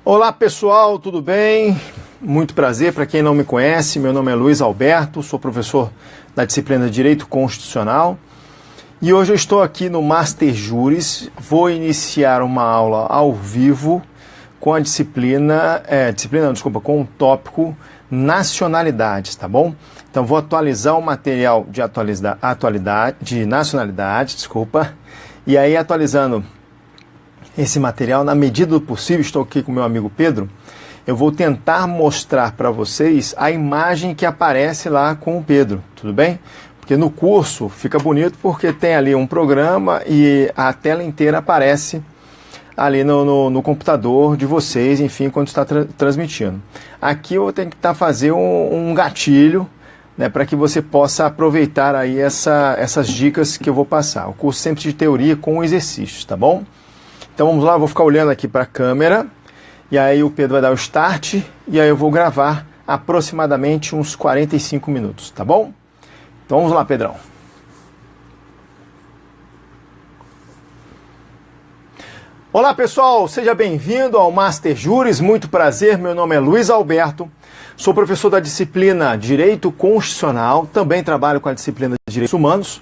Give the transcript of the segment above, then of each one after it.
Olá pessoal, tudo bem? Muito prazer, para quem não me conhece, meu nome é Luiz Alberto, sou professor da disciplina de Direito Constitucional e hoje eu estou aqui no Master Juris, vou iniciar uma aula ao vivo com a com o tópico nacionalidades, tá bom? Então vou atualizar o material de nacionalidade, e aí atualizando esse material, na medida do possível, estou aqui com meu amigo Pedro, eu vou tentar mostrar para vocês a imagem que aparece lá com o Pedro, tudo bem? Porque no curso fica bonito porque tem ali um programa e a tela inteira aparece ali no computador de vocês, enfim, quando está transmitindo. Aqui eu vou tentar fazer um gatilho, né, para que você possa aproveitar aí essas dicas que eu vou passar. O curso sempre de teoria com exercícios, tá bom? Então vamos lá, eu vou ficar olhando aqui para a câmera, e aí o Pedro vai dar o start, e aí eu vou gravar aproximadamente uns 45 minutos, tá bom? Então vamos lá, Pedrão. Olá pessoal, seja bem-vindo ao Master Juris, muito prazer, meu nome é Luiz Alberto, sou professor da disciplina Direito Constitucional, também trabalho com a disciplina de Direitos Humanos,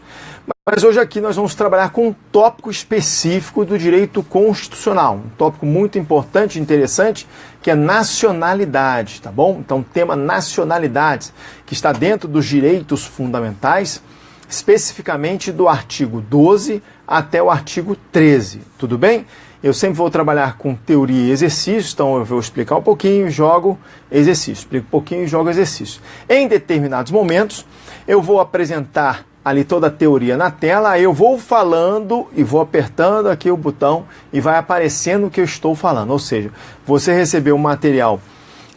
mas hoje aqui nós vamos trabalhar com um tópico específico do direito constitucional, um tópico muito importante e interessante, que é nacionalidade, tá bom? Então, tema nacionalidades, que está dentro dos direitos fundamentais, especificamente do artigo 12 até o artigo 13, tudo bem? Eu sempre vou trabalhar com teoria e exercício, então eu vou explicar um pouquinho, jogo exercício, explico um pouquinho e jogo exercício. Em determinados momentos, eu vou apresentar ali toda a teoria na tela, aí eu vou falando e vou apertando aqui o botão e vai aparecendo o que eu estou falando. Ou seja, você recebeu um material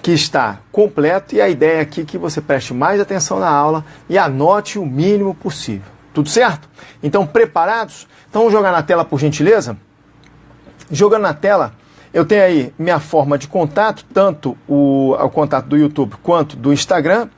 que está completo e a ideia aqui é que você preste mais atenção na aula e anote o mínimo possível. Tudo certo? Então, preparados? Então, vamos jogar na tela, por gentileza? Jogando na tela, eu tenho aí minha forma de contato, tanto o contato do YouTube quanto do Instagram.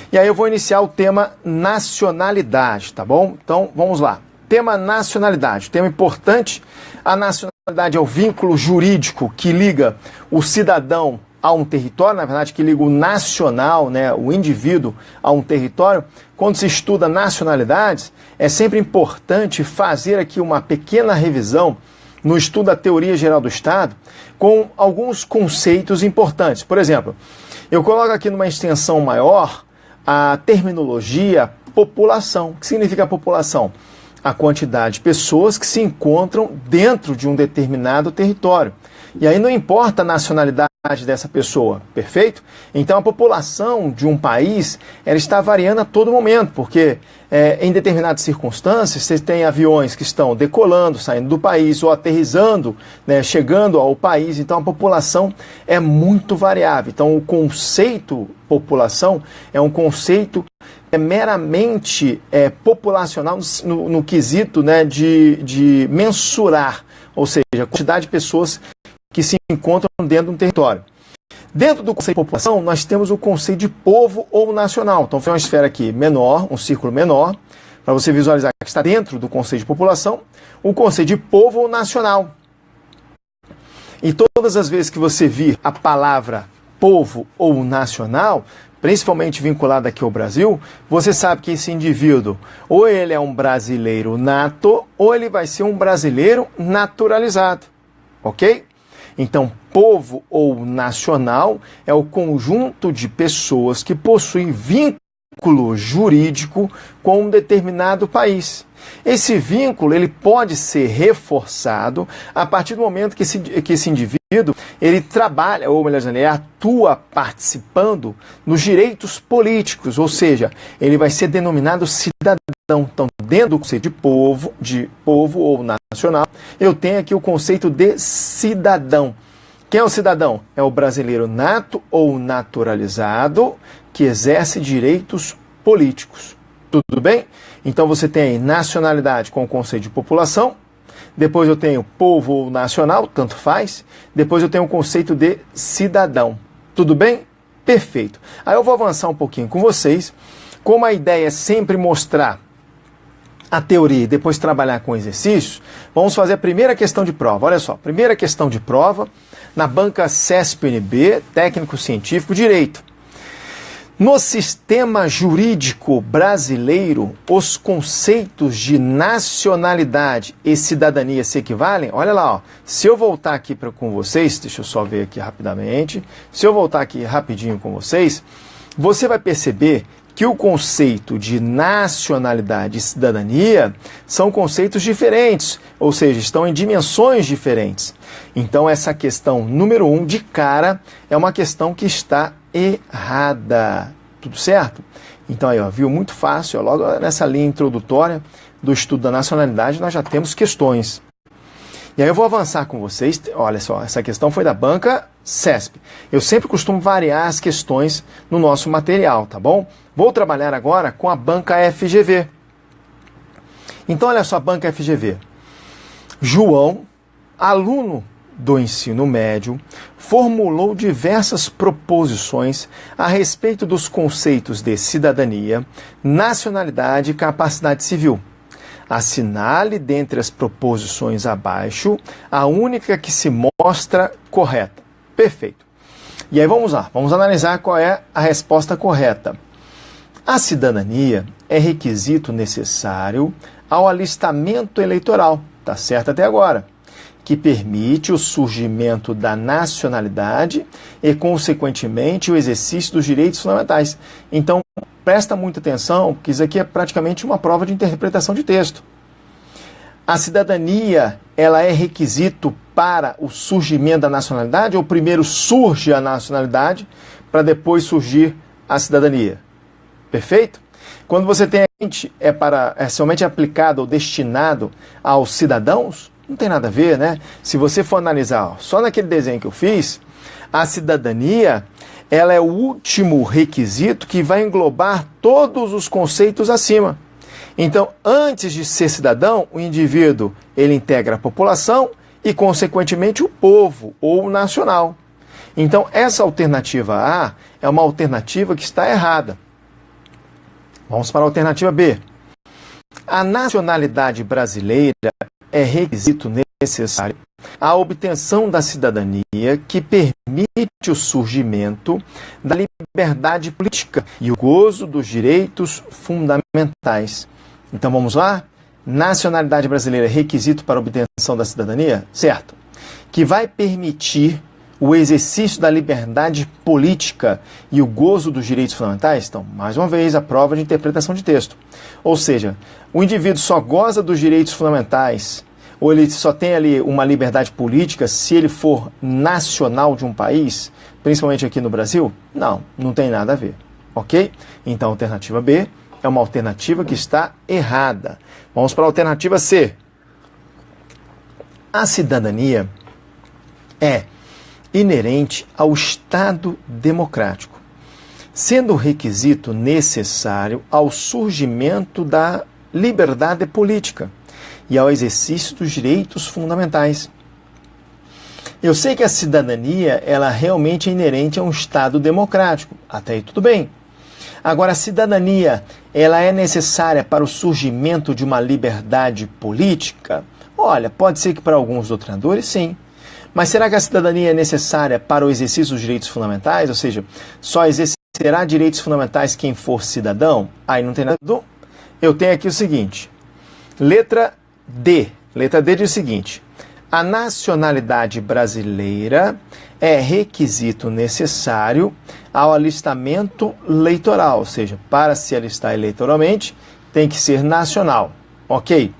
E aí eu vou iniciar o tema nacionalidade, tá bom? Então, vamos lá. Tema nacionalidade, tema importante. A nacionalidade é o vínculo jurídico que liga o cidadão a um território, na verdade, que liga o nacional, né, o indivíduo a um território. Quando se estuda nacionalidades, é sempre importante fazer aqui uma pequena revisão no estudo da teoria geral do Estado com alguns conceitos importantes. Por exemplo, eu coloco aqui numa extensão maior a terminologia população. O que significa população? A quantidade de pessoas que se encontram dentro de um determinado território. E aí não importa a nacionalidade dessa pessoa, perfeito? Então a população de um país, ela está variando a todo momento, porque em determinadas circunstâncias você tem aviões que estão decolando, saindo do país ou aterrissando, né, chegando ao país, então a população é muito variável. Então o conceito população é um conceito meramente populacional no quesito, né, de mensurar, ou seja, a quantidade de pessoas que se encontram dentro de um território. Dentro do conceito de população, nós temos o conceito de povo ou nacional. Então, foi uma esfera aqui menor, um círculo menor, para você visualizar que está dentro do conceito de população, o conceito de povo ou nacional. E todas as vezes que você vir a palavra povo ou nacional, principalmente vinculada aqui ao Brasil, você sabe que esse indivíduo, ou ele é um brasileiro nato, ou ele vai ser um brasileiro naturalizado, ok? Então, povo ou nacional é o conjunto de pessoas que possuem vínculo jurídico com um determinado país. Esse vínculo ele pode ser reforçado a partir do momento que esse indivíduo ele trabalha, ou melhor dizendo, ele atua participando nos direitos políticos, ou seja, ele vai ser denominado cidadão. Então, dentro do conceito de povo ou nacional, eu tenho aqui o conceito de cidadão. Quem é o cidadão? É o brasileiro nato ou naturalizado que exerce direitos políticos. Tudo bem? Então você tem aí nacionalidade com o conceito de população, depois eu tenho povo ou nacional, tanto faz, depois eu tenho o conceito de cidadão. Tudo bem? Perfeito. Aí eu vou avançar um pouquinho com vocês, como a ideia é sempre mostrar a teoria e depois trabalhar com exercícios, vamos fazer a primeira questão de prova. Olha só, primeira questão de prova na banca CESP-UNB, Técnico Científico Direito. No sistema jurídico brasileiro, os conceitos de nacionalidade e cidadania se equivalem? Olha lá, ó. Se eu voltar aqui com vocês, deixa eu só ver aqui rapidamente, se eu voltar aqui rapidinho com vocês, você vai perceber que o conceito de nacionalidade e cidadania são conceitos diferentes, ou seja, estão em dimensões diferentes. Então essa questão número 1, de cara, é uma questão que está errada. Tudo certo? Então aí, ó, viu? Muito fácil, ó, logo nessa linha introdutória do estudo da nacionalidade nós já temos questões. E aí eu vou avançar com vocês. Olha só, essa questão foi da banca CESP. Eu sempre costumo variar as questões no nosso material, tá bom? Vou trabalhar agora com a banca FGV. Então olha só a banca FGV. João, aluno do ensino médio, formulou diversas proposições a respeito dos conceitos de cidadania, nacionalidade e capacidade civil. Assinale dentre as proposições abaixo a única que se mostra correta. Perfeito. E aí vamos lá, vamos analisar qual é a resposta correta. A cidadania é requisito necessário ao alistamento eleitoral, tá certo até agora, que permite o surgimento da nacionalidade e, consequentemente, o exercício dos direitos fundamentais. Então, presta muita atenção, porque isso aqui é praticamente uma prova de interpretação de texto. A cidadania, ela é requisito para o surgimento da nacionalidade, ou primeiro surge a nacionalidade, para depois surgir a cidadania? Perfeito? Quando você tem é somente aplicado ou destinado aos cidadãos, não tem nada a ver, né? Se você for analisar, ó, só naquele desenho que eu fiz, a cidadania, ela é o último requisito que vai englobar todos os conceitos acima. Então, antes de ser cidadão, o indivíduo, ele integra a população e, consequentemente, o povo ou o nacional. Então, essa alternativa A é uma alternativa que está errada. Vamos para a alternativa B. A nacionalidade brasileira é requisito necessário à obtenção da cidadania que permite o surgimento da liberdade política e o gozo dos direitos fundamentais. Então vamos lá? Nacionalidade brasileira é requisito para a obtenção da cidadania? Certo. Que vai permitir o exercício da liberdade política e o gozo dos direitos fundamentais? Então, mais uma vez, a prova de interpretação de texto. Ou seja, o indivíduo só goza dos direitos fundamentais, ou ele só tem ali uma liberdade política se ele for nacional de um país, principalmente aqui no Brasil? Não, não tem nada a ver. Ok? Então, a alternativa B é uma alternativa que está errada. Vamos para a alternativa C. A cidadania é inerente ao Estado democrático, sendo requisito necessário ao surgimento da liberdade política e ao exercício dos direitos fundamentais. Eu sei que a cidadania, ela realmente é inerente a um Estado democrático, até aí tudo bem. Agora, a cidadania, ela é necessária para o surgimento de uma liberdade política? Olha, pode ser que para alguns doutrinadores, sim. Mas será que a cidadania é necessária para o exercício dos direitos fundamentais? Ou seja, só exercerá direitos fundamentais quem for cidadão? Aí não tem nada. Eu tenho aqui o seguinte, letra D. Letra D diz o seguinte: a nacionalidade brasileira é requisito necessário ao alistamento eleitoral, ou seja, para se alistar eleitoralmente tem que ser nacional, ok?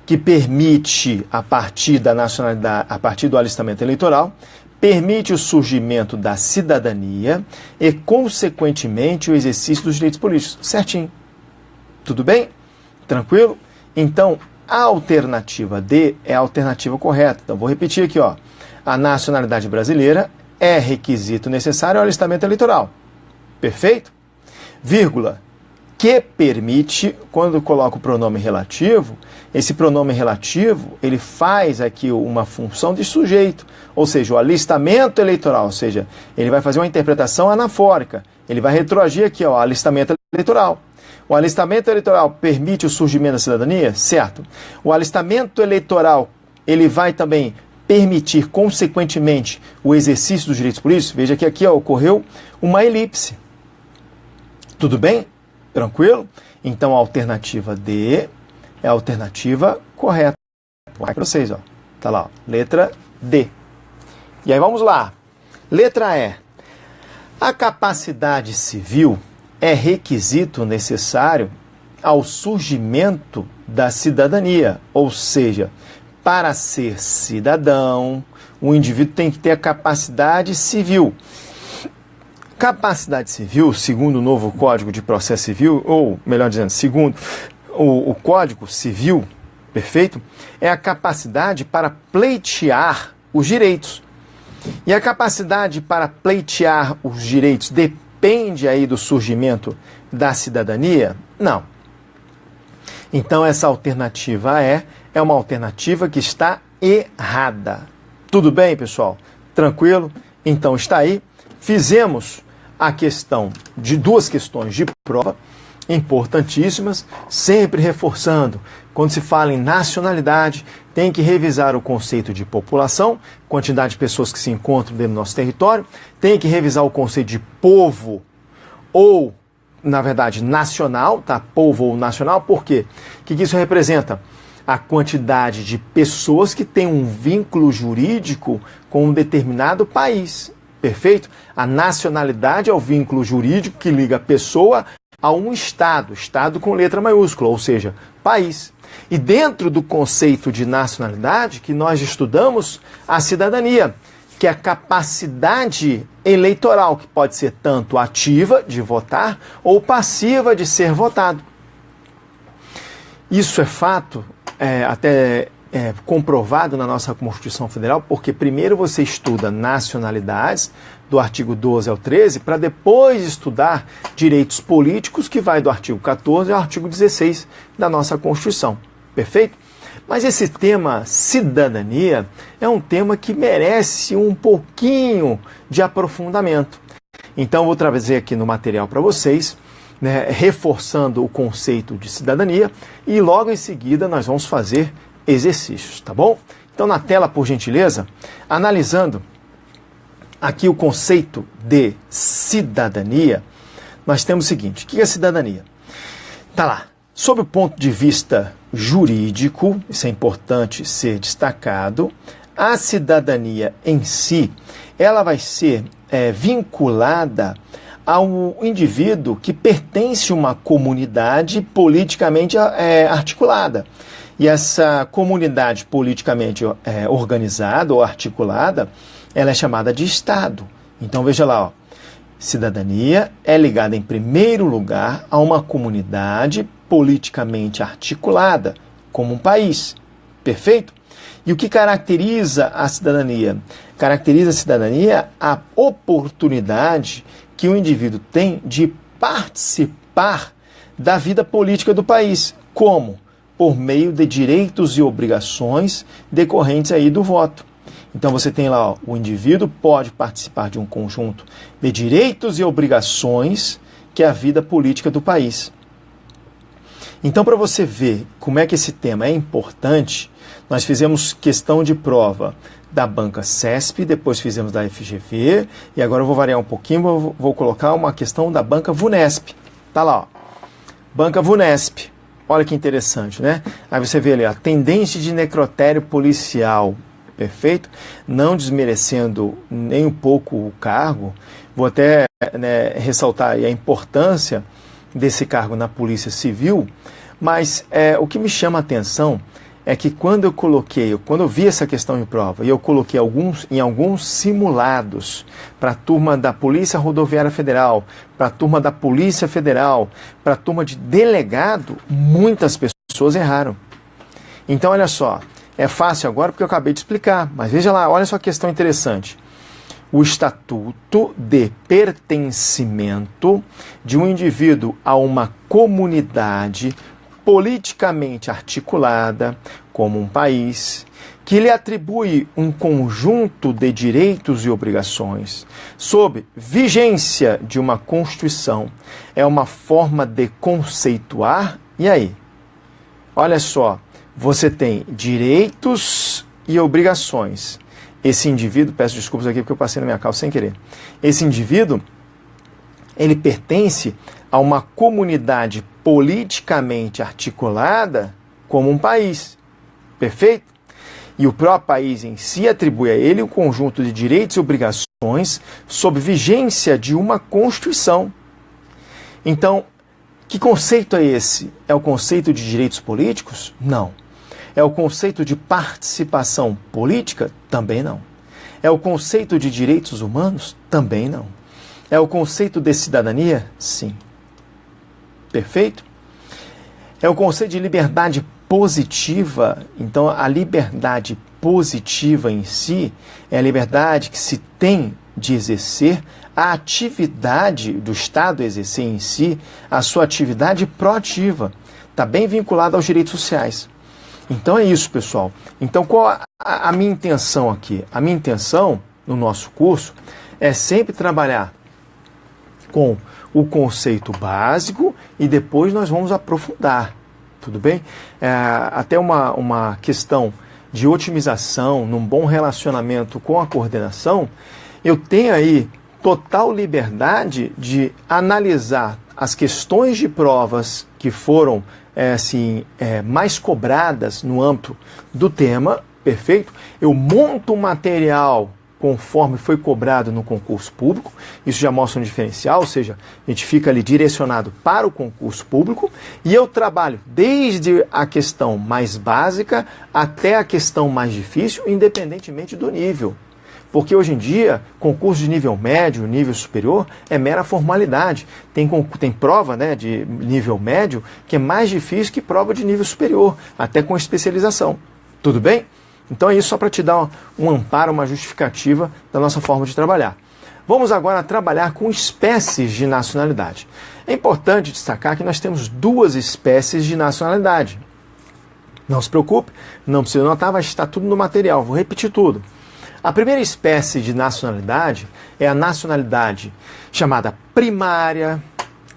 Que permite, a partir da nacionalidade, a partir do alistamento eleitoral, permite o surgimento da cidadania e, consequentemente, o exercício dos direitos políticos. Certinho. Tudo bem? Tranquilo? Então, a alternativa D é a alternativa correta. Então, vou repetir aqui, ó. A nacionalidade brasileira é requisito necessário ao alistamento eleitoral. Perfeito? Vírgula. Que permite, quando eu coloco o pronome relativo, esse pronome relativo, ele faz aqui uma função de sujeito, ou seja, o alistamento eleitoral, ou seja, ele vai fazer uma interpretação anafórica, ele vai retroagir aqui, ó, alistamento eleitoral. O alistamento eleitoral permite o surgimento da cidadania? Certo. O alistamento eleitoral, ele vai também permitir, consequentemente, o exercício dos direitos políticos? Veja que aqui ocorreu uma elipse. Tudo bem? Tranquilo? Então, a alternativa D é a alternativa correta. Para vocês, ó. Tá lá, ó. Letra D. E aí, vamos lá. Letra E. A capacidade civil é requisito necessário ao surgimento da cidadania, ou seja, para ser cidadão, o indivíduo tem que ter a capacidade civil. Capacidade civil, segundo o novo Código de Processo Civil, ou melhor dizendo, segundo o Código Civil, perfeito, é a capacidade para pleitear os direitos. E a capacidade para pleitear os direitos depende aí do surgimento da cidadania? Não. Então essa alternativa é uma alternativa que está errada. Tudo bem, pessoal? Tranquilo? Então está aí. Fizemos a questão de duas questões de prova importantíssimas, sempre reforçando, quando se fala em nacionalidade, tem que revisar o conceito de população, quantidade de pessoas que se encontram dentro do nosso território, tem que revisar o conceito de povo ou, na verdade, nacional, tá? Povo ou nacional, por quê? O que isso representa? A quantidade de pessoas que têm um vínculo jurídico com um determinado país, perfeito? A nacionalidade é o vínculo jurídico que liga a pessoa a um Estado, Estado com letra maiúscula, ou seja, país. E dentro do conceito de nacionalidade que nós estudamos a cidadania, que é a capacidade eleitoral, que pode ser tanto ativa de votar ou passiva de ser votado. Isso é fato, até comprovado na nossa Constituição Federal, porque primeiro você estuda nacionalidades, do artigo 12 ao 13, para depois estudar direitos políticos, que vai do artigo 14 ao artigo 16 da nossa Constituição. Perfeito? Mas esse tema cidadania é um tema que merece um pouquinho de aprofundamento. Então, eu vou trazer aqui no material para vocês, né, reforçando o conceito de cidadania, e logo em seguida nós vamos fazer exercícios, tá bom? Então, na tela, por gentileza, analisando aqui o conceito de cidadania, nós temos o seguinte: o que é cidadania? Tá lá, sob o ponto de vista jurídico, isso é importante ser destacado, a cidadania em si, ela vai ser vinculada ao indivíduo que pertence a uma comunidade politicamente articulada. E essa comunidade politicamente organizada ou articulada, ela é chamada de Estado. Então veja lá, ó, cidadania é ligada em primeiro lugar a uma comunidade politicamente articulada, como um país. Perfeito? E o que caracteriza a cidadania? Caracteriza a cidadania a oportunidade que o indivíduo tem de participar da vida política do país. Como? Por meio de direitos e obrigações decorrentes aí do voto. Então você tem lá, ó, o indivíduo pode participar de um conjunto de direitos e obrigações que é a vida política do país. Então, para você ver como é que esse tema é importante, nós fizemos questão de prova da banca CESP, depois fizemos da FGV, e agora eu vou variar um pouquinho, vou colocar uma questão da banca VUNESP. Tá lá, ó. Banca VUNESP. Olha que interessante, né? Aí você vê ali, a tendência de necrotério policial, perfeito? Não desmerecendo nem um pouco o cargo, vou até ressaltar aí a importância desse cargo na Polícia Civil, mas o que me chama a atenção é que quando eu vi essa questão em prova, e eu coloquei em alguns simulados para a turma da Polícia Rodoviária Federal, para a turma da Polícia Federal, para a turma de delegado, muitas pessoas erraram. Então, olha só, é fácil agora porque eu acabei de explicar, mas veja lá, olha só que questão interessante. O estatuto de pertencimento de um indivíduo a uma comunidade politicamente articulada, como um país, que lhe atribui um conjunto de direitos e obrigações sob vigência de uma Constituição, é uma forma de conceituar. E aí? Olha só, você tem direitos e obrigações. Esse indivíduo, peço desculpas aqui porque eu passei na minha calça sem querer. Esse indivíduo, ele pertence a uma comunidade politicamente articulada como um país. Perfeito? E o próprio país em si atribui a ele um conjunto de direitos e obrigações sob vigência de uma Constituição. Então, que conceito é esse? É o conceito de direitos políticos? Não. É o conceito de participação política? Também não. É o conceito de direitos humanos? Também não. É o conceito de cidadania? Sim. Perfeito? É o conceito de liberdade positiva. Então, a liberdade positiva em si é a liberdade que se tem de exercer a atividade do Estado, exercer em si a sua atividade proativa. Está bem vinculada aos direitos sociais. Então é isso, pessoal. Então qual a minha intenção aqui? A minha intenção no nosso curso é sempre trabalhar com o conceito básico e depois nós vamos aprofundar. Tudo bem? Até uma questão de otimização, num bom relacionamento com a coordenação, eu tenho aí total liberdade de analisar as questões de provas que foram mais cobradas no âmbito do tema, perfeito? Eu monto um material conforme foi cobrado no concurso público, isso já mostra um diferencial, ou seja, a gente fica ali direcionado para o concurso público, e eu trabalho desde a questão mais básica até a questão mais difícil, independentemente do nível. Porque hoje em dia, concurso de nível médio, nível superior, é mera formalidade. Tem prova, né, de nível médio que é mais difícil que prova de nível superior, até com especialização. Tudo bem? Então é isso só para te dar um amparo, uma justificativa da nossa forma de trabalhar. Vamos agora trabalhar com espécies de nacionalidade. É importante destacar que nós temos duas espécies de nacionalidade. Não se preocupe, não precisa anotar, vai estar tudo no material, vou repetir tudo. A primeira espécie de nacionalidade é a nacionalidade chamada primária,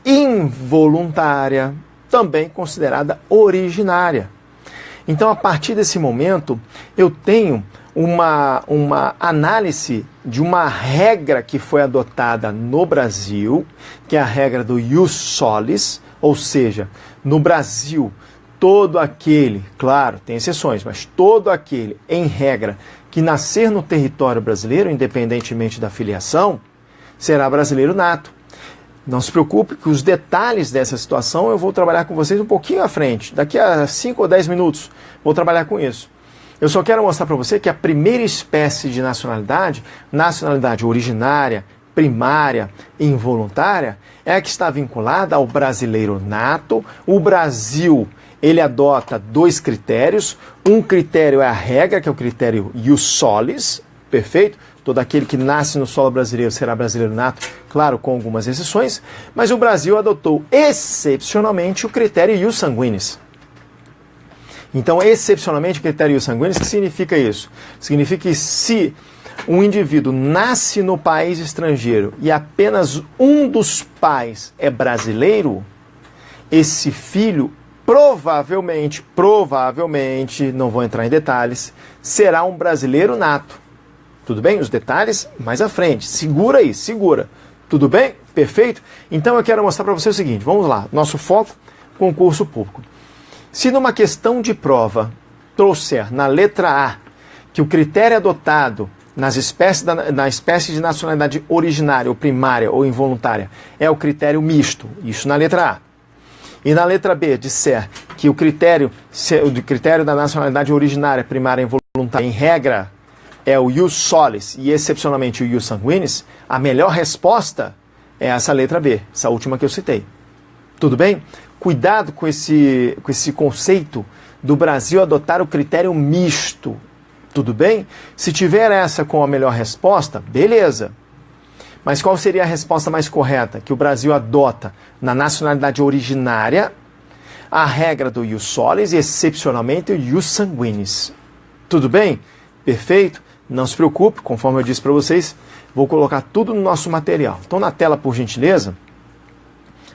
involuntária, também considerada originária. Então, a partir desse momento, eu tenho uma análise de uma regra que foi adotada no Brasil, que é a regra do ius solis, ou seja, no Brasil, todo aquele, claro, tem exceções, mas todo aquele, em regra, que nascer no território brasileiro, independentemente da filiação, será brasileiro nato. Não se preocupe que os detalhes dessa situação eu vou trabalhar com vocês um pouquinho à frente. Daqui a 5 ou 10 minutos vou trabalhar com isso. Eu só quero mostrar para você que a primeira espécie de nacionalidade, nacionalidade originária, primária e involuntária, é a que está vinculada ao brasileiro nato. O Brasil, ele adota dois critérios. Um critério é a regra, que é o critério ius solis, perfeito? Todo aquele que nasce no solo brasileiro será brasileiro nato, claro, com algumas exceções, mas o Brasil adotou excepcionalmente o critério ius sanguinis. Então, excepcionalmente, o critério ius sanguinis, o que significa isso? Significa que se um indivíduo nasce no país estrangeiro e apenas um dos pais é brasileiro, esse filho provavelmente, não vou entrar em detalhes, será um brasileiro nato. Tudo bem? Os detalhes mais à frente. Segura aí, segura. Tudo bem? Perfeito? Então eu quero mostrar para você o seguinte, vamos lá, nosso foco, concurso público. Se numa questão de prova trouxer na letra A que o critério adotado na espécie de nacionalidade originária, ou primária, ou involuntária, é o critério misto, isso na letra A. E na letra B disser que o critério da nacionalidade originária, primária e involuntária, em regra, é o ius solis e excepcionalmente o ius sanguinis, a melhor resposta é essa letra B, essa última que eu citei. Tudo bem? Cuidado com esse conceito do Brasil adotar o critério misto. Tudo bem? Se tiver essa com a melhor resposta, beleza. Mas qual seria a resposta mais correta? Que o Brasil adota na nacionalidade originária a regra do ius solis e excepcionalmente o ius sanguinis. Tudo bem? Perfeito? Não se preocupe, conforme eu disse para vocês, vou colocar tudo no nosso material. Então, na tela, por gentileza,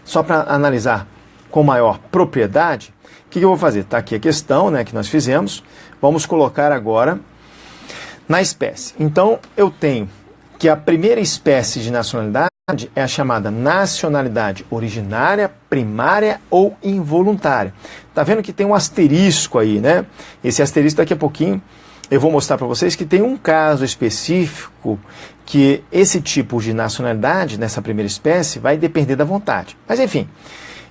só para analisar com maior propriedade, o que eu vou fazer? Está aqui a questão, né, que nós fizemos. Vamos colocar agora na espécie. Então, eu tenho que a primeira espécie de nacionalidade é a chamada nacionalidade originária, primária ou involuntária. Tá vendo que tem um asterisco aí, né? Esse asterisco daqui a pouquinho eu vou mostrar para vocês que tem um caso específico que esse tipo de nacionalidade, nessa primeira espécie, vai depender da vontade. Mas enfim,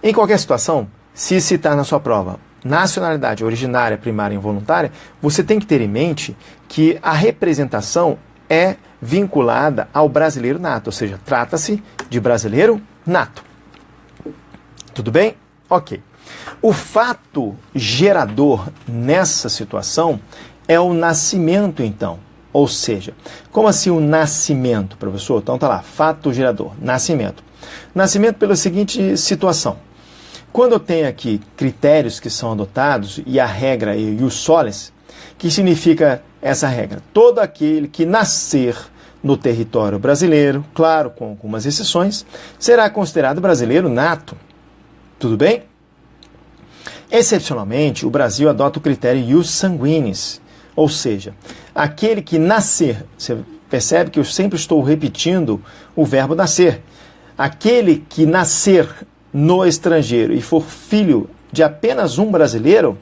em qualquer situação, se citar na sua prova nacionalidade originária, primária e involuntária, você tem que ter em mente que a representação é vinculada ao brasileiro nato, ou seja, trata-se de brasileiro nato. Tudo bem? Ok. O fato gerador nessa situação é o nascimento, então. Ou seja, como assim o nascimento, professor? Então tá lá, fato gerador, nascimento. Nascimento pela seguinte situação. Quando eu tenho aqui critérios que são adotados e a regra é ius solis, que significa essa regra? Todo aquele que nascer no território brasileiro, claro, com algumas exceções, será considerado brasileiro nato. Tudo bem? Excepcionalmente, o Brasil adota o critério ius sanguinis, ou seja, aquele que nascer, você percebe que eu sempre estou repetindo o verbo nascer, aquele que nascer no estrangeiro e for filho de apenas um brasileiro,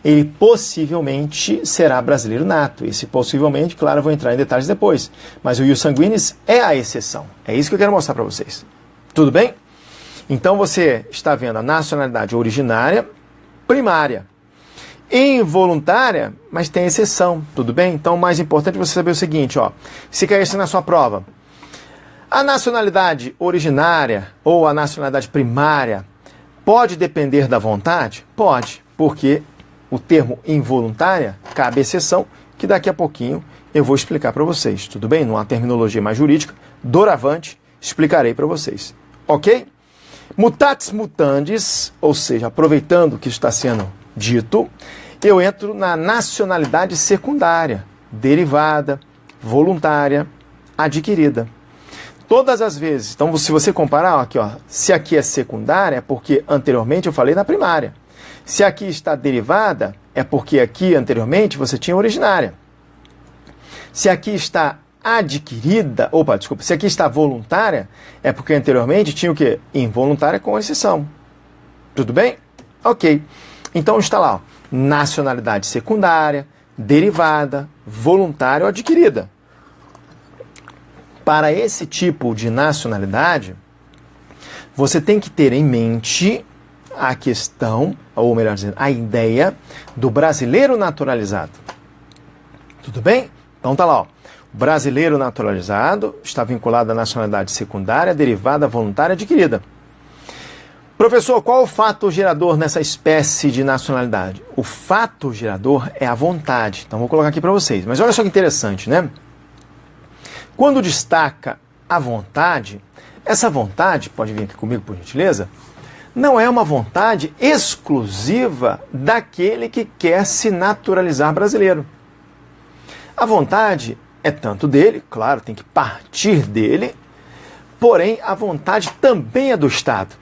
ele possivelmente será brasileiro nato. Esse possivelmente, claro, eu vou entrar em detalhes depois. Mas o ius sanguinis é a exceção. É isso que eu quero mostrar para vocês. Tudo bem? Então você está vendo a nacionalidade originária, primária, involuntária, mas tem exceção. Tudo bem? Então o mais importante é você saber o seguinte, ó, se caísse na sua prova, a nacionalidade originária ou a nacionalidade primária pode depender da vontade? Pode, porque o termo involuntária cabe exceção, que daqui a pouquinho eu vou explicar para vocês, tudo bem? Numa terminologia mais jurídica, doravante, explicarei para vocês, ok? Mutatis mutandis, ou seja, aproveitando o que está sendo dito, eu entro na nacionalidade secundária, derivada, voluntária, adquirida. Todas as vezes, então se você comparar, aqui, ó, se aqui é secundária, é porque anteriormente eu falei na primária. Se aqui está derivada, é porque aqui anteriormente você tinha originária. Se aqui está adquirida, se aqui está voluntária, é porque anteriormente tinha o quê? Involuntária com exceção. Tudo bem? Ok. Então está lá, ó, nacionalidade secundária, derivada, voluntária ou adquirida. Para esse tipo de nacionalidade, você tem que ter em mente a questão, ou melhor dizendo, a ideia do brasileiro naturalizado. Tudo bem? Então tá lá, ó. Brasileiro naturalizado está vinculado à nacionalidade secundária, derivada, voluntária, adquirida. Professor, qual o fato gerador nessa espécie de nacionalidade? O fato gerador é a vontade. Então vou colocar aqui para vocês. Mas olha só que interessante, né? Quando destaca a vontade, essa vontade, pode vir aqui comigo por gentileza, não é uma vontade exclusiva daquele que quer se naturalizar brasileiro. A vontade é tanto dele, claro, tem que partir dele, porém a vontade também é do Estado.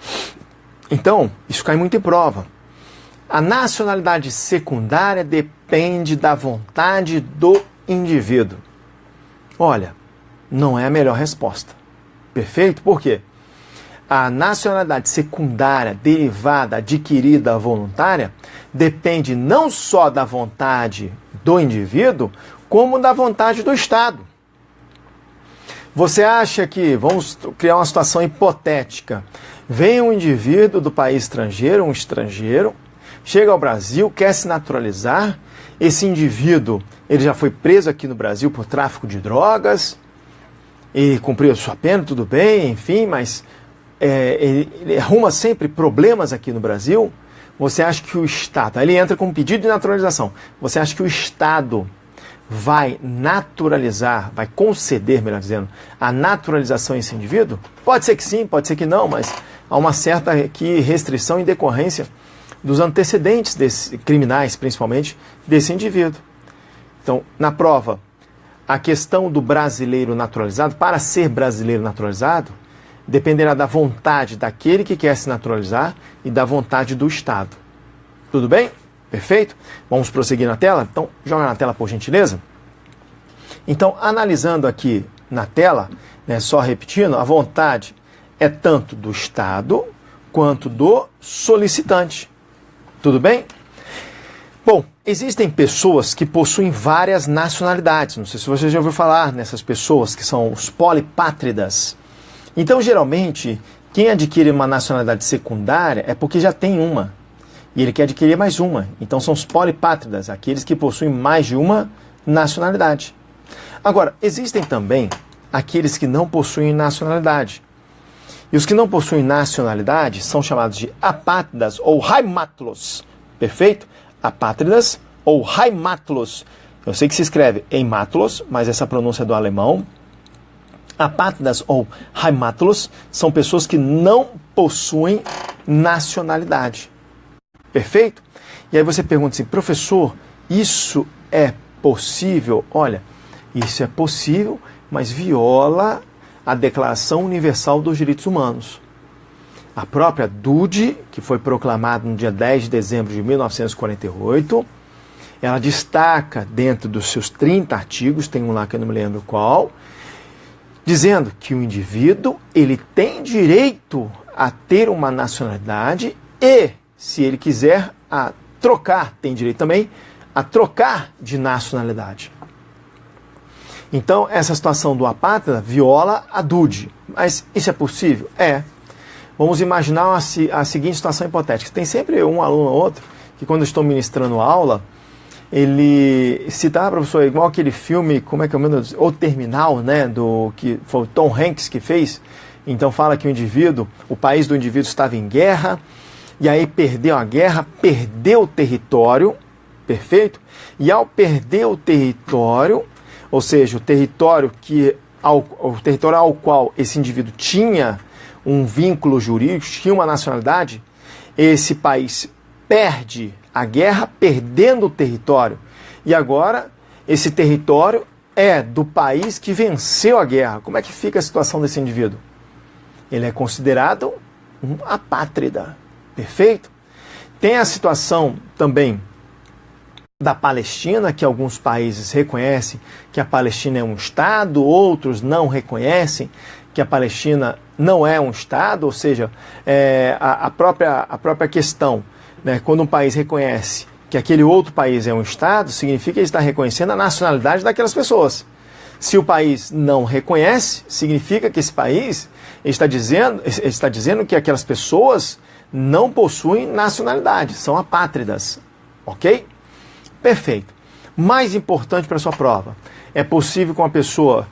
Então, isso cai muito em prova. A nacionalidade secundária depende da vontade do indivíduo. Olha, não é a melhor resposta. Perfeito? Por quê? A nacionalidade secundária, derivada, adquirida, voluntária, depende não só da vontade do indivíduo, como da vontade do Estado. Você acha que, vamos criar uma situação hipotética, vem um indivíduo do país estrangeiro, um estrangeiro, chega ao Brasil, quer se naturalizar, esse indivíduo ele já foi preso aqui no Brasil por tráfico de drogas, e cumpriu a sua pena, tudo bem, enfim, mas ele arruma sempre problemas aqui no Brasil. Você acha que o Estado, ele entra com um pedido de naturalização, você acha que o Estado vai naturalizar, vai conceder, melhor dizendo, a naturalização a esse indivíduo? Pode ser que sim, pode ser que não, mas há uma certa aqui restrição em decorrência dos antecedentes criminais, principalmente, desse indivíduo. Então, na prova, a questão do brasileiro naturalizado, para ser brasileiro naturalizado, dependerá da vontade daquele que quer se naturalizar e da vontade do Estado. Tudo bem? Perfeito? Vamos prosseguir na tela? Então, joga na tela, por gentileza. Então, analisando aqui na tela, né, só repetindo, a vontade é tanto do Estado quanto do solicitante. Tudo bem? Bom, existem pessoas que possuem várias nacionalidades. Não sei se você já ouviu falar nessas pessoas, que são os polipátridas. Então, geralmente, quem adquire uma nacionalidade secundária é porque já tem uma. E ele quer adquirir mais uma. Então, são os polipátridas, aqueles que possuem mais de uma nacionalidade. Agora, existem também aqueles que não possuem nacionalidade. E os que não possuem nacionalidade são chamados de apátridas ou heimatlos. Perfeito? Apátridas ou heimatlos. Eu sei que se escreve heimatlos, mas essa pronúncia é do alemão. Apátridas ou heimatlos são pessoas que não possuem nacionalidade. Perfeito? E aí você pergunta assim, professor, isso é possível? Olha, isso é possível, mas viola a Declaração Universal dos Direitos Humanos. A própria DUDE, que foi proclamada no dia 10 de dezembro de 1948, ela destaca dentro dos seus 30 artigos, tem um lá que eu não me lembro qual, dizendo que o indivíduo ele tem direito a ter uma nacionalidade e, se ele quiser, a trocar, tem direito também a trocar de nacionalidade. Então, essa situação do apátrida viola a DUDE. Mas isso é possível? É. Vamos imaginar a seguinte situação hipotética. Tem sempre um aluno ou outro que, quando eu estou ministrando aula, ele cita, professor, igual aquele filme, como é que é o nome? O Terminal, né? Que foi o Tom Hanks que fez. Então, fala que o país do indivíduo estava em guerra, e aí perdeu a guerra, perdeu o território, perfeito? E ao perder o território, ou seja, o território ao qual esse indivíduo tinha um vínculo jurídico, tinha uma nacionalidade, esse país perde a guerra, perdendo o território. E agora, esse território é do país que venceu a guerra. Como é que fica a situação desse indivíduo? Ele é considerado um apátrida. Perfeito? Tem a situação também da Palestina, que alguns países reconhecem que a Palestina é um Estado, outros não reconhecem que a Palestina não é um Estado, ou seja, a própria questão, né, quando um país reconhece que aquele outro país é um Estado, significa que ele está reconhecendo a nacionalidade daquelas pessoas. Se o país não reconhece, significa que esse país está dizendo que aquelas pessoas não possuem nacionalidade, são apátridas. Ok? Perfeito. Mais importante para a sua prova, é possível que uma pessoa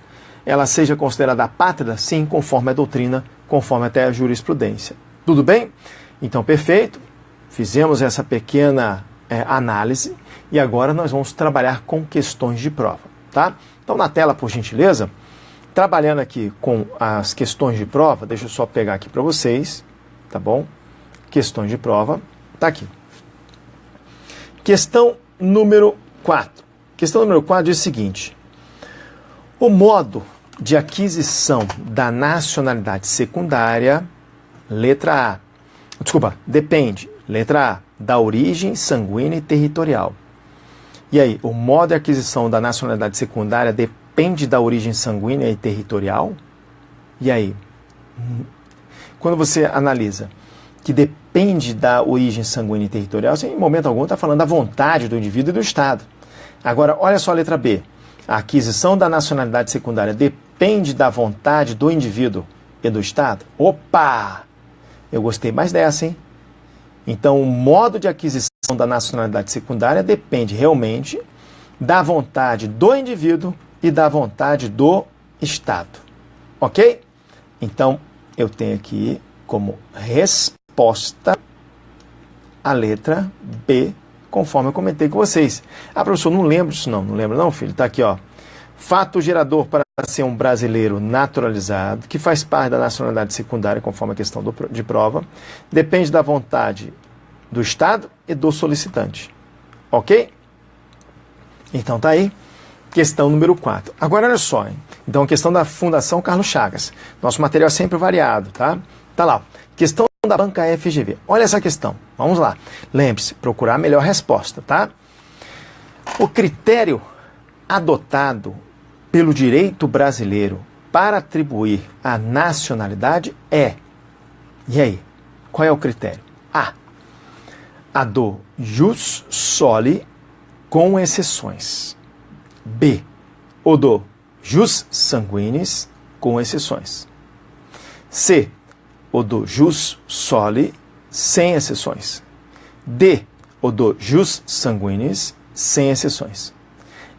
ela seja considerada apátrida? Sim, conforme a doutrina, conforme até a jurisprudência. Tudo bem? Então, perfeito. Fizemos essa pequena análise e agora nós vamos trabalhar com questões de prova, tá? Então, na tela, por gentileza, trabalhando aqui com as questões de prova, deixa eu só pegar aqui para vocês, tá bom? Questões de prova, tá aqui. Questão número 4. Questão número 4 diz o seguinte: o modo de aquisição da nacionalidade secundária, depende, letra A, da origem sanguínea e territorial. E aí, o modo de aquisição da nacionalidade secundária depende da origem sanguínea e territorial? E aí, quando você analisa que depende da origem sanguínea e territorial, você em momento algum está falando da vontade do indivíduo e do Estado. Agora, olha só a letra B. A aquisição da nacionalidade secundária depende da vontade do indivíduo e do Estado? Opa! Eu gostei mais dessa, hein? Então, o modo de aquisição da nacionalidade secundária depende realmente da vontade do indivíduo e da vontade do Estado. Ok? Então, eu tenho aqui como resposta a letra B, conforme eu comentei com vocês. Ah, professor, não lembro disso não. Não lembro não, filho? Está aqui, ó. Fato gerador para ser um brasileiro naturalizado, que faz parte da nacionalidade secundária, conforme a questão de prova, depende da vontade do Estado e do solicitante. Ok? Então tá aí. Questão número 4. Agora olha só, hein? Então, questão da Fundação Carlos Chagas. Nosso material é sempre variado, tá? Tá lá. Questão da banca FGV. Olha essa questão. Vamos lá. Lembre-se, procurar a melhor resposta, tá? O critério adotado pelo direito brasileiro para atribuir a nacionalidade é... E aí? Qual é o critério? A do jus soli com exceções. B, o do jus sanguinis com exceções. C, o do jus soli sem exceções. D, o do jus sanguinis sem exceções.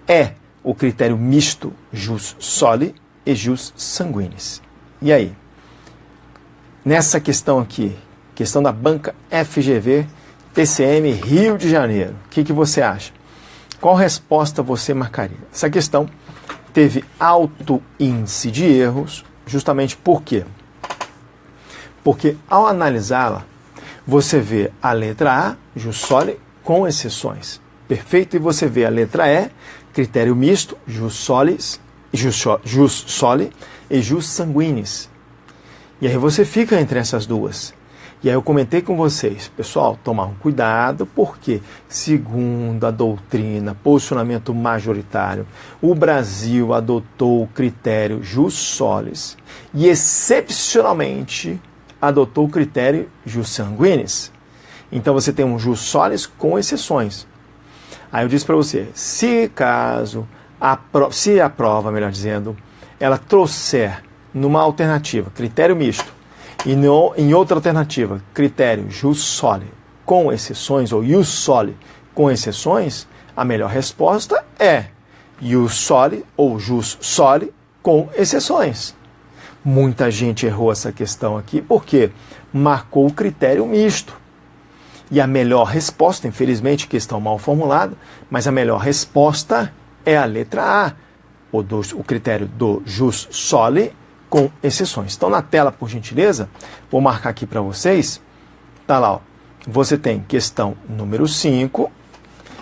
E, o critério misto jus soli e jus sanguinis. E aí? Nessa questão aqui, questão da banca FGV, TCM Rio de Janeiro, o que você acha? Qual resposta você marcaria? Essa questão teve alto índice de erros, justamente por quê? Porque ao analisá-la, você vê a letra A, jus soli, com exceções. Perfeito? E você vê a letra E, critério misto, jus soli e jus sanguinis. E aí você fica entre essas duas. E aí eu comentei com vocês, pessoal, tomar um cuidado, porque, segundo a doutrina, posicionamento majoritário, o Brasil adotou o critério jus solis e, excepcionalmente, adotou o critério jus sanguinis. Então você tem um jus solis com exceções. Aí eu disse para você, se a prova, melhor dizendo, ela trouxer numa alternativa critério misto, e em outra alternativa, critério jus soli com exceções, ou ius soli com exceções, a melhor resposta é ius soli ou jus soli com exceções. Muita gente errou essa questão aqui porque marcou o critério misto. E a melhor resposta, infelizmente, questão mal formulada, mas a melhor resposta é a letra A, o critério do jus soli com exceções. Então, na tela, por gentileza, vou marcar aqui para vocês. Tá lá, ó. Você tem questão número 5,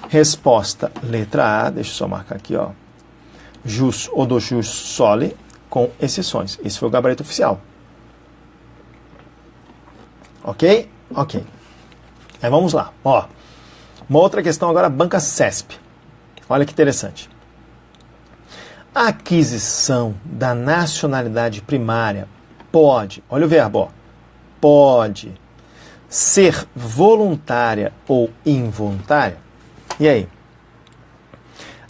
resposta letra A, deixa eu só marcar aqui, ó. Jus ou do jus soli com exceções. Esse foi o gabarito oficial. Ok? Ok. Aí vamos lá. Ó, uma outra questão agora, banca CESP. Olha que interessante. A aquisição da nacionalidade primária pode, olha o verbo, ó, pode ser voluntária ou involuntária? E aí?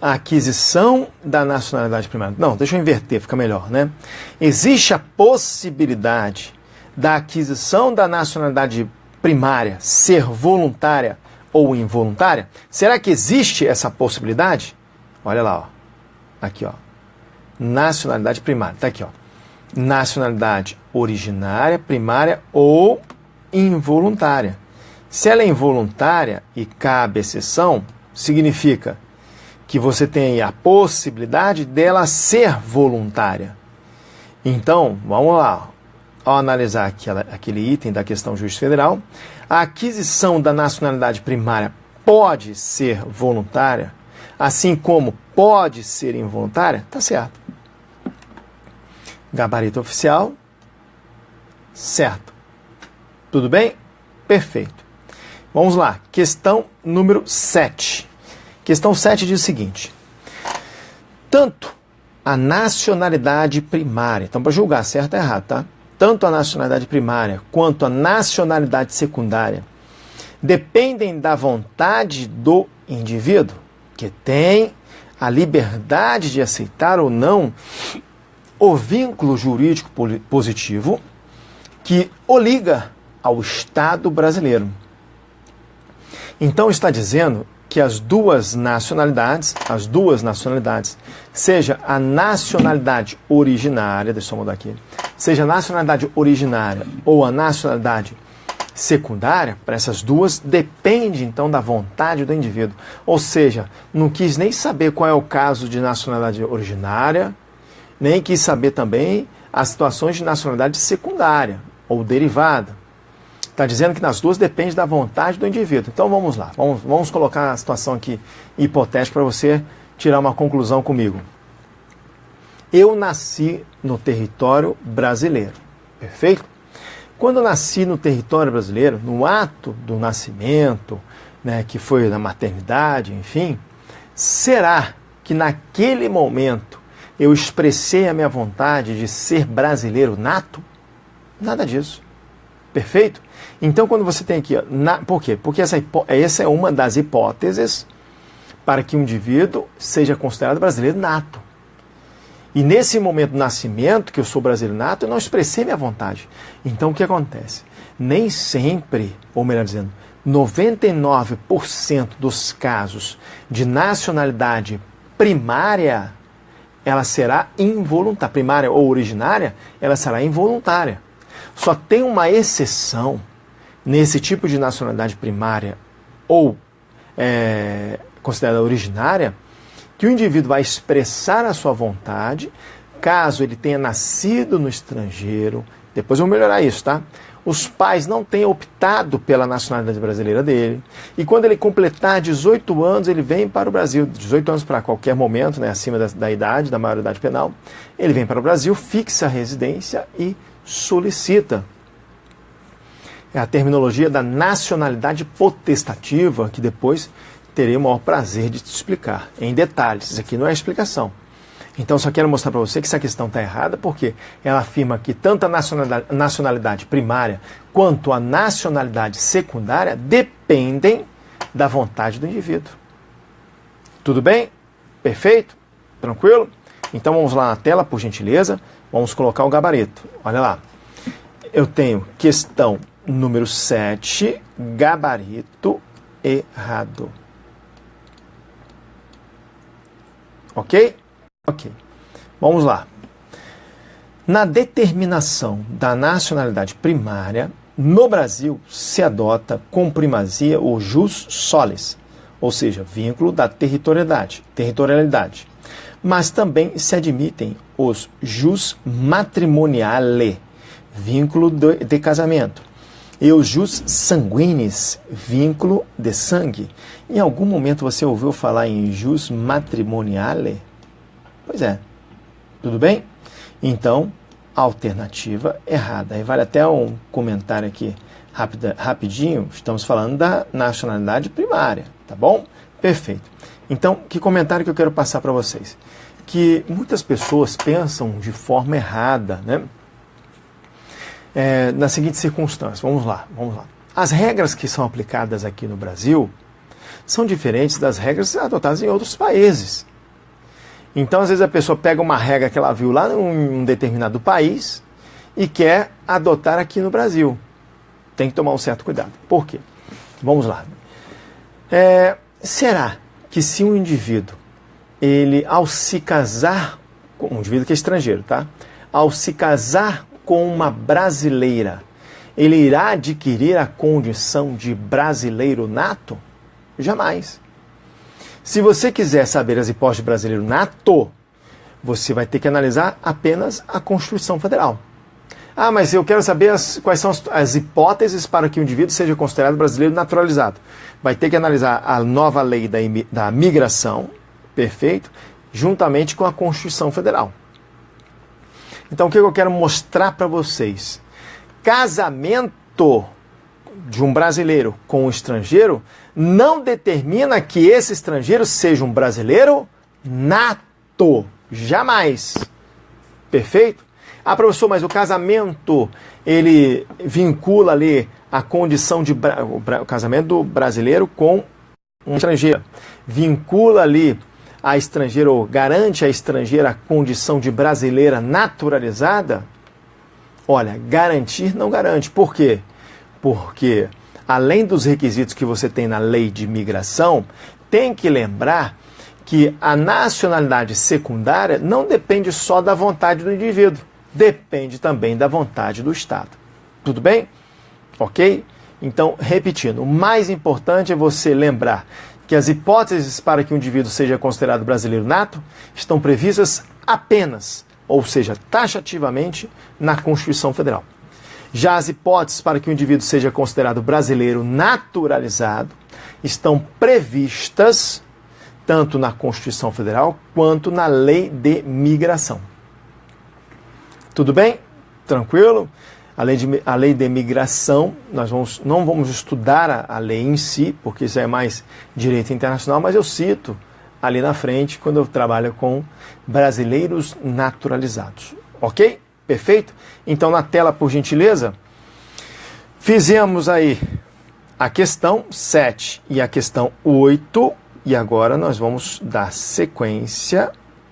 A aquisição da nacionalidade primária. Não, deixa eu inverter, fica melhor, né? Existe a possibilidade da aquisição da nacionalidade primária ser voluntária ou involuntária? Será que existe essa possibilidade? Olha lá, ó. Aqui, ó. Nacionalidade primária. Tá aqui, ó. Nacionalidade originária, primária ou involuntária. Se ela é involuntária e cabe exceção, significa que você tem a possibilidade dela ser voluntária. Então, vamos lá. Ao analisar aquele item da questão juiz federal, a aquisição da nacionalidade primária pode ser voluntária, assim como pode ser involuntária, tá certo. Gabarito oficial, certo. Tudo bem? Perfeito. Vamos lá, questão número 7. Questão 7 diz o seguinte: tanto a nacionalidade primária, então para julgar certo ou errado, tá? Tanto a nacionalidade primária quanto a nacionalidade secundária dependem da vontade do indivíduo, que tem a liberdade de aceitar ou não o vínculo jurídico positivo que o liga ao Estado brasileiro. Então está dizendo que as duas nacionalidades, seja a nacionalidade originária, deixa eu mudar aqui, seja a nacionalidade originária ou a nacionalidade secundária, para essas duas, depende então da vontade do indivíduo. Ou seja, não quis nem saber qual é o caso de nacionalidade originária, nem quis saber também as situações de nacionalidade secundária ou derivada. Está dizendo que nas duas depende da vontade do indivíduo. Então vamos lá, vamos colocar a situação aqui hipotética para você tirar uma conclusão comigo. Eu nasci no território brasileiro, perfeito? Quando eu nasci no território brasileiro, no ato do nascimento, né, que foi na maternidade, enfim, será que naquele momento eu expressei a minha vontade de ser brasileiro nato? Nada disso. Perfeito? Então, quando você tem aqui... Por quê? Porque essa é uma das hipóteses para que um indivíduo seja considerado brasileiro nato. E nesse momento do nascimento, que eu sou brasileiro nato, eu não expressei minha vontade. Então, o que acontece? Nem sempre, ou melhor dizendo, 99% dos casos de nacionalidade primária, ela será involuntária. Primária ou originária, ela será involuntária. Só tem uma exceção nesse tipo de nacionalidade primária ou considerada originária, que o indivíduo vai expressar a sua vontade caso ele tenha nascido no estrangeiro. Depois eu vou melhorar isso, tá? Os pais não tenham optado pela nacionalidade brasileira dele. E quando ele completar 18 anos, ele vem para o Brasil. 18 anos para qualquer momento, né, acima da idade, da maioridade penal. Ele vem para o Brasil, fixa a residência e solicita. É a terminologia da nacionalidade potestativa, que depois terei o maior prazer de te explicar em detalhes. Isso aqui não é explicação. Então, só quero mostrar para você que essa questão está errada, porque ela afirma que tanto a nacionalidade primária quanto a nacionalidade secundária dependem da vontade do indivíduo. Tudo bem? Perfeito? Tranquilo? Então, vamos lá na tela, por gentileza. Vamos colocar o gabarito. Olha lá. Eu tenho questão número 7, gabarito errado. Ok? Ok. Vamos lá. Na determinação da nacionalidade primária, no Brasil se adota com primazia o jus solis, ou seja, vínculo da territorialidade. Mas também se admitem os jus matrimoniale, vínculo de casamento, e os jus sanguinis, vínculo de sangue. Em algum momento você ouviu falar em jus matrimoniale? Pois é. Tudo bem? Então, alternativa errada. Aí vale até um comentário aqui rapidinho. Estamos falando da nacionalidade primária, tá bom? Perfeito. Então, que comentário que eu quero passar para vocês? Que muitas pessoas pensam de forma errada, né? Na seguinte circunstância. Vamos lá. As regras que são aplicadas aqui no Brasil são diferentes das regras adotadas em outros países. Então, às vezes, a pessoa pega uma regra que ela viu lá em um determinado país e quer adotar aqui no Brasil. Tem que tomar um certo cuidado. Por quê? Vamos lá. Será que se um indivíduo, ao se casar, um indivíduo que é estrangeiro, tá? Ao se casar com uma brasileira, ele irá adquirir a condição de brasileiro nato? Jamais. Se você quiser saber as hipóteses de brasileiro nato, você vai ter que analisar apenas a Constituição Federal. Ah, mas eu quero saber quais são as hipóteses para que o indivíduo seja considerado brasileiro naturalizado. Vai ter que analisar a nova lei da migração, perfeito, juntamente com a Constituição Federal. Então, o que eu quero mostrar para vocês? Casamento de um brasileiro com um estrangeiro não determina que esse estrangeiro seja um brasileiro nato. Jamais. Perfeito? Ah, professor, mas o casamento, ele vincula ali a condição de... O casamento do brasileiro com um estrangeiro. Vincula ali a estrangeira, ou garante a estrangeira a condição de brasileira naturalizada? Olha, garantir não garante. Por quê? Porque, além dos requisitos que você tem na lei de imigração, tem que lembrar que a nacionalidade secundária não depende só da vontade do indivíduo, depende também da vontade do Estado. Tudo bem? Ok? Então, repetindo, o mais importante é você lembrar que as hipóteses para que um indivíduo seja considerado brasileiro nato estão previstas apenas, ou seja, taxativamente, na Constituição Federal. Já as hipóteses para que o indivíduo seja considerado brasileiro naturalizado estão previstas tanto na Constituição Federal quanto na Lei de Migração. Tudo bem? Tranquilo? A lei de migração, nós não vamos estudar a lei em si, porque isso é mais direito internacional, mas eu cito ali na frente quando eu trabalho com brasileiros naturalizados. Ok? Perfeito? Então, na tela, por gentileza, fizemos aí a questão 7 e a questão 8, e agora nós vamos dar sequência,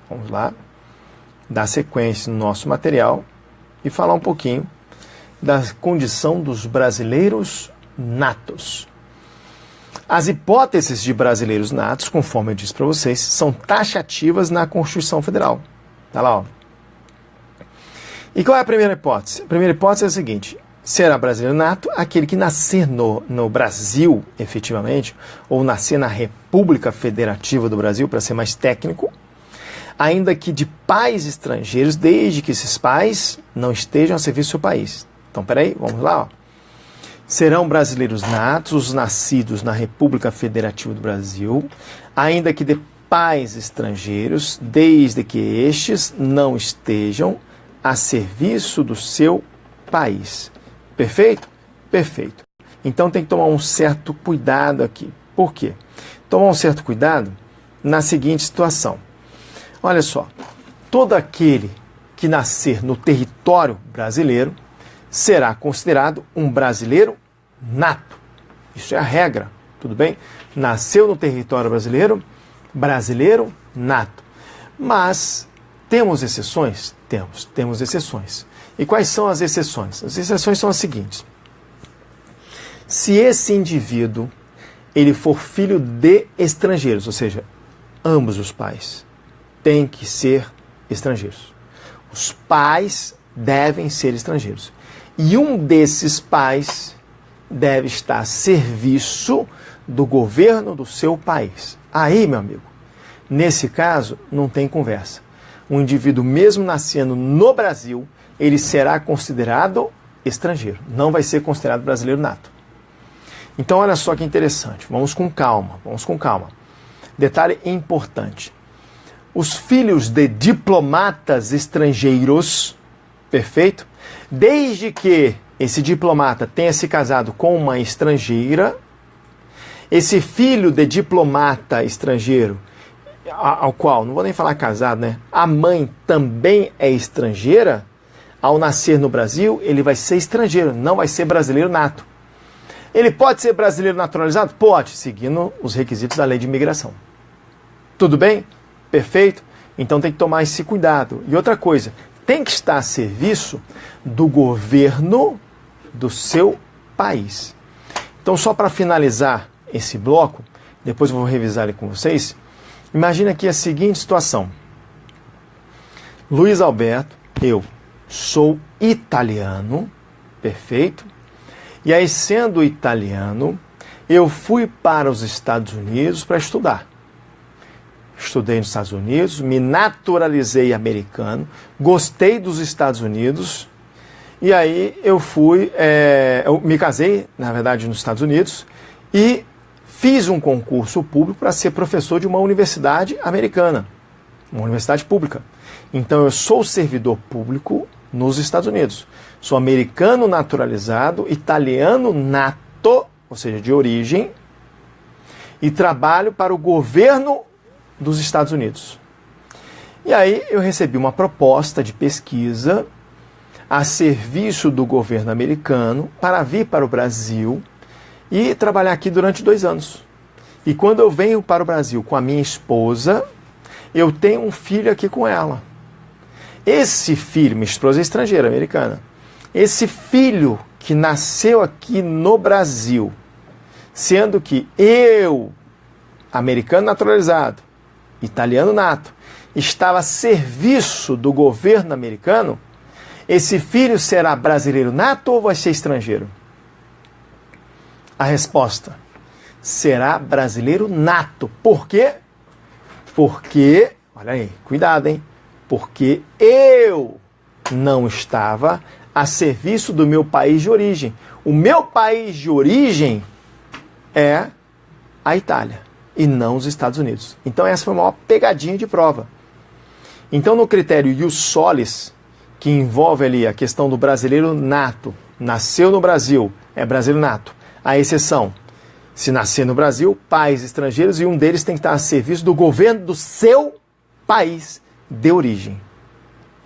vamos lá, dar sequência no nosso material e falar um pouquinho da condição dos brasileiros natos. As hipóteses de brasileiros natos, conforme eu disse para vocês, são taxativas na Constituição Federal. Tá lá, ó. E qual é a primeira hipótese? A primeira hipótese é a seguinte: será brasileiro nato aquele que nascer no Brasil, efetivamente, ou nascer na República Federativa do Brasil, para ser mais técnico, ainda que de pais estrangeiros, desde que esses pais não estejam a serviço do seu país. Então, peraí, vamos lá, ó. Serão brasileiros natos os nascidos na República Federativa do Brasil, ainda que de pais estrangeiros, desde que estes não estejam a serviço do seu país. Perfeito? Perfeito. Então tem que tomar um certo cuidado aqui. Por quê? Tomar um certo cuidado na seguinte situação. Olha só, todo aquele que nascer no território brasileiro será considerado um brasileiro nato. Isso é a regra, tudo bem? Nasceu no território brasileiro, brasileiro nato. Mas temos exceções? Temos exceções. E quais são as exceções? As exceções são as seguintes. Se esse indivíduo ele for filho de estrangeiros, ou seja, ambos os pais têm que ser estrangeiros. Os pais devem ser estrangeiros. E um desses pais deve estar a serviço do governo do seu país. Aí, meu amigo, nesse caso, não tem conversa. Um indivíduo, mesmo nascendo no Brasil, ele será considerado estrangeiro. Não vai ser considerado brasileiro nato. Então, olha só que interessante. Vamos com calma, vamos com calma. Detalhe importante. Os filhos de diplomatas estrangeiros, perfeito? Desde que esse diplomata tenha se casado com uma estrangeira, esse filho de diplomata estrangeiro, ao qual, não vou nem falar casado, né? A mãe também é estrangeira, ao nascer no Brasil, ele vai ser estrangeiro, não vai ser brasileiro nato. Ele pode ser brasileiro naturalizado? Pode, seguindo os requisitos da lei de imigração. Tudo bem? Perfeito? Então tem que tomar esse cuidado. E outra coisa, tem que estar a serviço do governo do seu país. Então, só para finalizar esse bloco, depois eu vou revisar ele com vocês, imagina aqui a seguinte situação. Luiz Alberto, eu sou italiano, perfeito? E aí, sendo italiano, eu fui para os Estados Unidos para estudar. Estudei nos Estados Unidos, me naturalizei americano, gostei dos Estados Unidos, e aí eu me casei, na verdade, nos Estados Unidos, e fiz um concurso público para ser professor de uma universidade americana, uma universidade pública. Então eu sou servidor público nos Estados Unidos. Sou americano naturalizado, italiano nato, ou seja, de origem, e trabalho para o governo dos Estados Unidos. E aí eu recebi uma proposta de pesquisa a serviço do governo americano para vir para o Brasil e trabalhar aqui durante 2 anos. E quando eu venho para o Brasil com a minha esposa, eu tenho um filho aqui com ela. Esse filho, minha esposa é estrangeira, americana, esse filho que nasceu aqui no Brasil, sendo que eu, americano naturalizado, italiano nato, estava a serviço do governo americano, esse filho será brasileiro nato ou vai ser estrangeiro? A resposta: será brasileiro nato. Por quê? Porque, olha aí, cuidado, hein? Porque eu não estava a serviço do meu país de origem. O meu país de origem é a Itália. e não os Estados Unidos. Então essa foi a maior pegadinha de prova. Então no critério ius solis, que envolve ali a questão do brasileiro nato, nasceu no Brasil, é brasileiro nato, a exceção, se nascer no Brasil, pais estrangeiros e um deles tem que estar a serviço do governo do seu país de origem.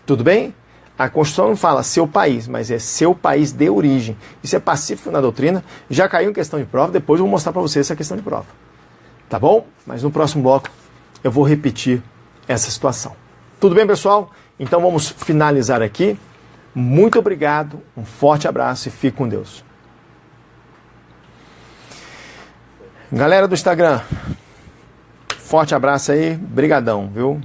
Tudo bem? A Constituição não fala seu país, mas é seu país de origem. Isso é pacífico na doutrina, já caiu em questão de prova, depois eu vou mostrar para vocês essa questão de prova. Tá bom? Mas no próximo bloco eu vou repetir essa situação. Tudo bem, pessoal? Então vamos finalizar aqui. Muito obrigado, um forte abraço e fique com Deus. Galera do Instagram, forte abraço aí, brigadão, viu?